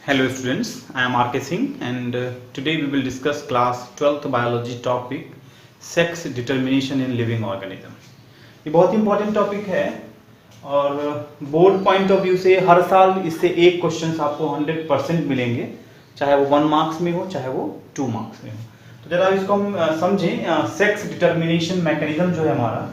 Hello students, I am R.K. Singh and today we will discuss class 12th biology topic sex determination in living organism। ये बहुत important topic है और board point of view से हर साल इससे एक question आपको 100% मिलेंगे, चाहे वो 1 मार्क्स में हो चाहे वो 2 मार्क्स में हो। तो जरा इसको हम समझें। सेक्स डिटर्मिनेशन मैकेनिज्म जो है हमारा,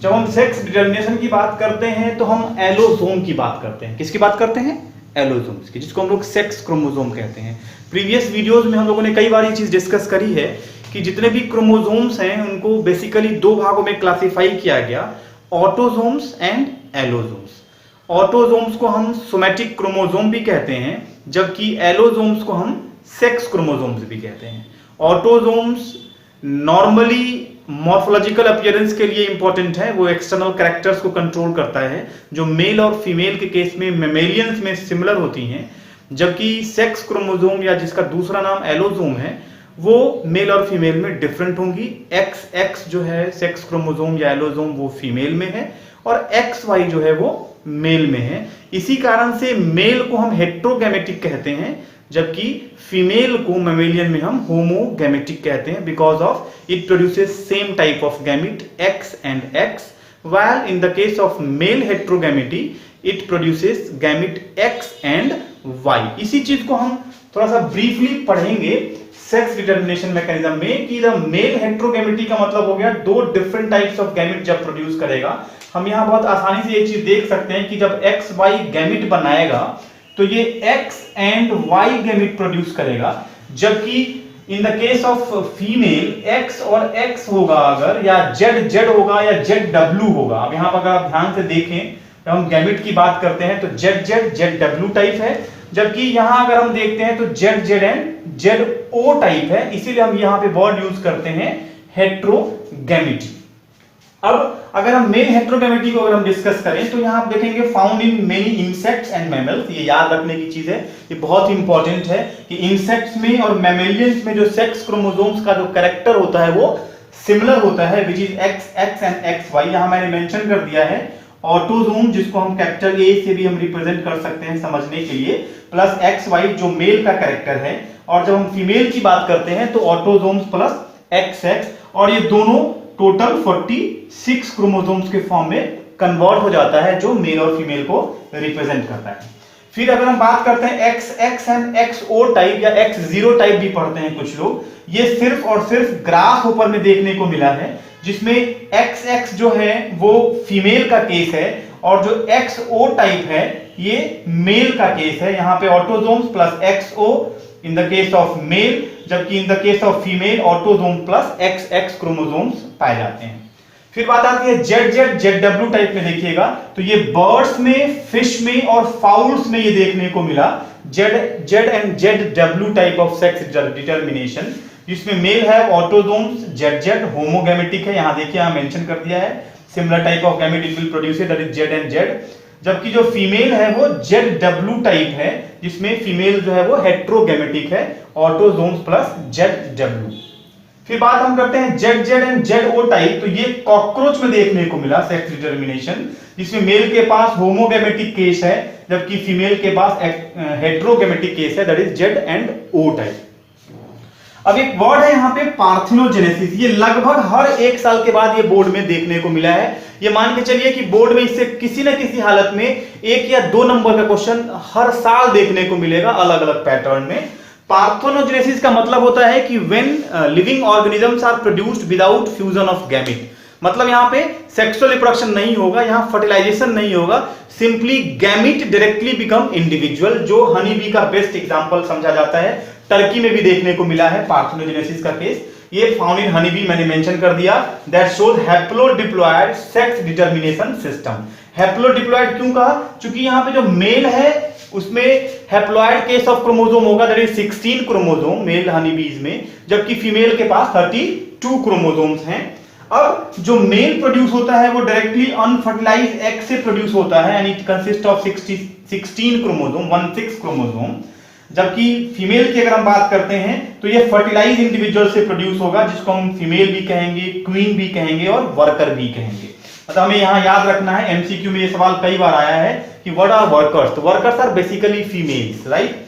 जब हम सेक्स डिटर्मिनेशन की बात करते हैं तो हम एलोसोम की बात करते हैं। किसकी बात करते हैं? एलोसोम्स की, जिसको हम लोग सेक्स क्रोमोसोम कहते हैं। प्रीवियस वीडियोस में हम लोगों ने कई बार ये चीज डिस्कस करी है कि जितने भी क्रोमोसोम्स हैं उनको बेसिकली 2 भागों में क्लासिफाई किया गया, ऑटोसोम्स एंड एलोसोम्स। ऑटोसोम्स को हम सोमैटिक क्रोमोसोम भी कहते हैं, जबकि एलोसोम्स को हम सेक्स क्रोमोसोम्स भी कहते हैं। ऑटोसोम्स नॉर्मली मॉर्फोलॉजिकल अपीयरेंस के लिए इंपॉर्टेंट है, वो एक्सटर्नल कैरेक्टर्स को कंट्रोल करता है जो मेल और फीमेल के केस में मेमेलियंस में सिमिलर होती हैं, जबकि सेक्स क्रोमोसोम या जिसका दूसरा नाम एलोसोम है वो मेल और फीमेल में डिफरेंट होंगी। XX जो है सेक्स क्रोमोसोम या एलोसोम वो फीमेल में है और XY जो है वो मेल में है। इसी कारण से मेल को हम हेट्रोगैमेटिक कहते हैं, जबकि फीमेल को मेमेलियन में हम होमोगैमेटिक कहते हैं, because of it produces same type of gamete X and X, while in the case of male heterogamety it produces gamete X and Y। इसी चीज को हम थोड़ा सा ब्रीफली पढ़ेंगे सेक्स डिटर्मिनेशन मैकेनिज्म में कि द मेल हेट्रोगैमेटी का मतलब हो गया 2 डिफरेंट टाइप्स ऑफ गैमेट जब प्रोड्यूस करेगा। हम यहां बहुत आसानी से एक चीज देख सकते हैं कि जब XY गैमेट बनाएगा तो ये X and Y gamete produce करेगा, जबकि in the case of female X और X होगा अगर, या Z होगा या ZW होगा। अब यहां पर अगर आप ध्यान से देखें, जब हम गैमेट की बात करते हैं तो ZW टाइप है, जबकि यहां अगर हम देखते हैं तो ZZ एंड ZO टाइप है। इसीलिए हम यहां पे वर्ड यूज करते हैं हेट्रोगैमेटी। अब अगर हम मेल हेट्रोगैमेटी को अगर हम डिस्कस करें तो यहां आप देखेंगे found in many insects and mammals. ये याद रखने की चीज है, ये बहुत इंपॉर्टेंट है कि इंसेक्ट्स में और मैमेलियंस में जो सेक्स क्रोमोसोम्स का जो कैरेक्टर होता है वो सिमिलर होता है, which is XX and XY। यहां मैंने मेंशन कर दिया है ऑटोसोम, जिसको हम कैपिटल A से भी हम रिप्रेजेंट कर सकते हैं समझने के लिए, प्लस XY जो मेल का कैरेक्टर है, और जब हम फीमेल की बात करते हैं तो ऑटोसोम्स प्लस XX, और ये दोनों टोटल 46 क्रोमोसोम्स के फॉर्म में कन्वर्ट हो जाता है जो मेल और फीमेल को रिप्रेजेंट करता है। फिर अगर हम बात करते हैं XX एंड XO टाइप या X0 टाइप भी पढ़ते हैं कुछ लोग, ये सिर्फ और सिर्फ ग्रास होपर में देखने को मिला है, जिसमें XX जो है वो फीमेल का केस है और जो XO टाइप है ये मेल का केस है। यहां पे autosomes plus XO in the case of male, जबकि in the case of female autosome plus XX chromosomes पाए जाते हैं। फिर बात आती है ZW टाइप में। देखिएगा तो ये बर्ड्स में, फिश में और फाउल्स में ये देखने को मिला, Z and ZW type of sex determination, जिसमें मेल है ऑटोसोम्स ZZ होमोगैमेटिक है। यहां देखिए यहां मेंशन कर दिया है similar type of gamete it will produce that is Z and Z, जबकि जो फीमेल है वो ZW टाइप है, जिसमें फीमेल जो है वो हेट्रोगैमेटिक है, ऑटोसोम्स प्लस ZW। फिर बात हम करते हैं ZZ एंड ZO टाइप। तो ये कॉकरोच में देखने को मिला सेक्स डिटर्मिनेशन, जिसमें मेल के पास होमोगैमेटिक केस है जबकि फीमेल के पास हेट्रोगैमेटिक केस है, that is Z and O type. अब एक वर्ड है यहाँ पे पार्थिनोजेनेसिस, ये लगभग हर 1 साल के बाद ये बोर्ड में देखने को मिला है। ये मान के चलिए कि बोर्ड में इससे किसी न किसी हालत में 1 या 2 नंबर का क्वेश्चन हर साल देखने को मिलेगा अलग अलग पैटर्न में। पार्थिनोजेनेसिस का मतलब होता है कि when living organisms are produced without fusion of gamete, मतलब यहाँ पे सेक्सुअल रिप्रोडक्शन नहीं होगा, यहाँ फर्टिलाइजेशन नहीं होगा, simply gamete directly become individual, जो हनी बी का बेस्ट एग्जांपल समझा जाता है। टर्की में भी देखने को मिला है पार्थिनोजेनेसिस का केस, ये फाउंड इन हनी बी, मैंने मेंशन कर दिया। That shows haplodiploid sex determination system. Haplodiploid क्यों कहा? क्योंकि यहाँ पे जो मेल है उसमें हैप्लॉयड केस ऑफ क्रोमोसोम होगा, that is 16 chromosome male honey bees में, जबकि फीमेल के पास 32 क्रोमोसोम्स हैं। अब जो मेल प्रोड्यूस होता है वो डायरेक्टली अनफर्टिलाइज्ड एग से प्रोड्यूस होता है, and it consist of 16 chromosome, 16 chromosome, जबकि फीमेल की अगर हम बात करते हैं तो ये फर्टिलाइज इंडिविजुअल से प्रोड्यूस होगा, जिसको हम फीमेल भी कहेंगे, क्वीन भी कहेंगे और वर्कर भी कहेंगे। मतलब हमें यहां याद रखना है, एमसीक्यू में ये सवाल कई बार आया है कि व्हाट आर वर्कर्स। तो workers are basically females, right.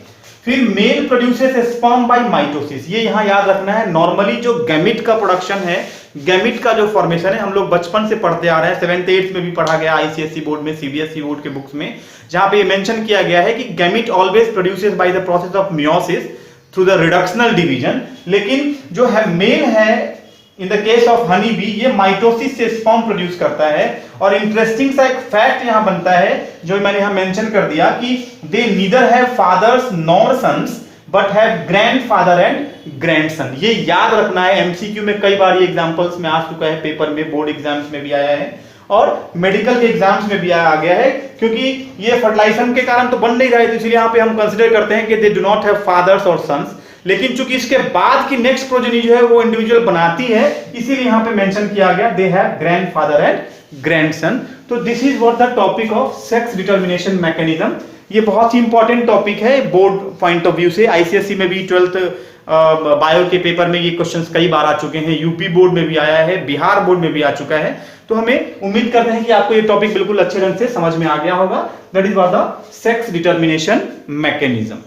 फिर male produces sperm by mitosis, ये यहां याद रखना है। नॉर्मली जो गैमिट का प्रोडक्शन है, गैमिट का जो फॉर्मेशन है, हम लोग बचपन से पढ़ते आ रहे हैं, 7th 8th में भी पढ़ा गया, आईसीएसई बोर्ड में, सीबीएसई बोर्ड के बुक्स में, जहां पे ये मेंशन किया गया है कि gamete always produces by the process of meiosis through the reductional division. लेकिन जो है मेल है इन the case of honey bee, ये माइटोसिस से स्पर्म प्रोड्यूस करता है। और इंटरेस्टिंग सा एक फैक्ट यहां बनता है जो मैंने यहां मेंशन कर दिया कि they neither have fathers nor sons but have grandfather and grandson. ये याद रखना है, एमसीक्यू में कई बार ये एग्जांपल्स में आ चुका है, पेपर में, बोर्ड एग्जाम्स में भी आया है और मेडिकल के एग्जाम्स में भी आ गया है। क्योंकि ये फर्टिलाइजेशन के कारण तो बन नहीं रहा है, तो इसलिए यहां पे हम कंसीडर करते हैं कि they do not have fathers और सन्स। लेकिन चूंकि इसके बाद की नेक्स्ट प्रोजेनी जो है वो इंडिविजुअल बनाती है, इसीलिए यहां पे मेंशन किया गया they have grandfather and grandson. तो this is what the topic of sex determination mechanism. ये बहुत ही इंपॉर्टेंट टॉपिक है बोर्ड पॉइंट ऑफ व्यू से। आईसीएसई में भी 12th बायो के पेपर में ये क्वेश्चंस कई बार आ चुके हैं, यूपी बोर्ड में भी आया है, बिहार बोर्ड में भी आ चुका है। तो हमें उम्मीद करते हैं कि आपको ये टॉपिक बिल्कुल अच्छे ढंग से समझ में आ गया होगा। That is what the sex determination mechanism.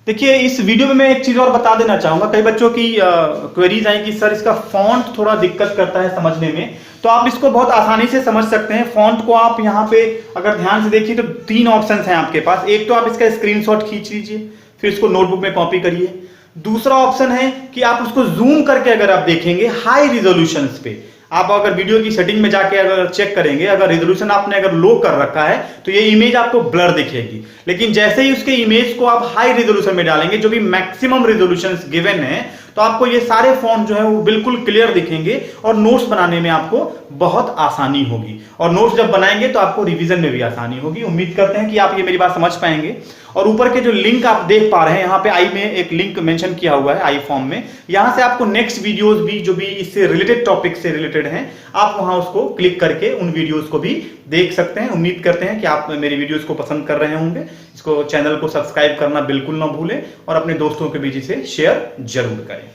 देखिए, इस वीडियो में मैं एक चीज और बता देना चाहूंगा। कई बच्चों की क्वेरीज आई कि सर इसका फॉन्ट थोड़ा दिक्कत करता है समझने में, तो आप इसको बहुत आसानी से समझ सकते हैं। फॉन्ट को आप यहाँ पे अगर ध्यान से देखिए तो 3 ऑप्शंस हैं आपके पास। एक तो आप इसका स्क्रीनशॉट खींच लीजिए, फिर इसको नोटबुक में कॉपी करिए। दूसरा ऑप्शन है कि आप उसको जूम करके अगर आप देखेंगे हाई रिजोल्यूशन पे, आप अगर वीडियो की सेटिंग में जाके अगर चेक करेंगे, अगर रेजोल्यूशन आपने अगर लो कर रखा है तो ये इमेज आपको ब्लर दिखेगी। लेकिन जैसे ही उसके इमेज को आप हाई रेजोल्यूशन में डालेंगे, जो भी मैक्सिमम रेजोल्यूशन गिवन है, तो आपको ये सारे फॉन्ट जो है वो बिल्कुल क्लियर दिखेंगे और नोट्स बनाने में आपको बहुत आसानी होगी। और नोट्स जब बनाएंगे तो आपको रिवीजन में भी आसानी होगी। उम्मीद करते हैं कि आप ये मेरी बात समझ पाएंगे। और ऊपर के जो लिंक आप देख पा रहे हैं, यहाँ पे आई में एक लिंक मेंशन किया हुआ है, आई फॉर्म में, यहां से आपको नेक्स्ट वीडियोस भी जो भी इससे रिलेटेड टॉपिक से रिलेटेड हैं, आप वहां उसको क्लिक करके उन वीडियोस को भी देख सकते हैं। उम्मीद करते हैं कि आप मेरी वीडियोस को पसंद कर रहे होंगे। इसको चैनल को सब्सक्राइब करना बिल्कुल ना भूलें और अपने दोस्तों के बीच इसे शेयर जरूर करें।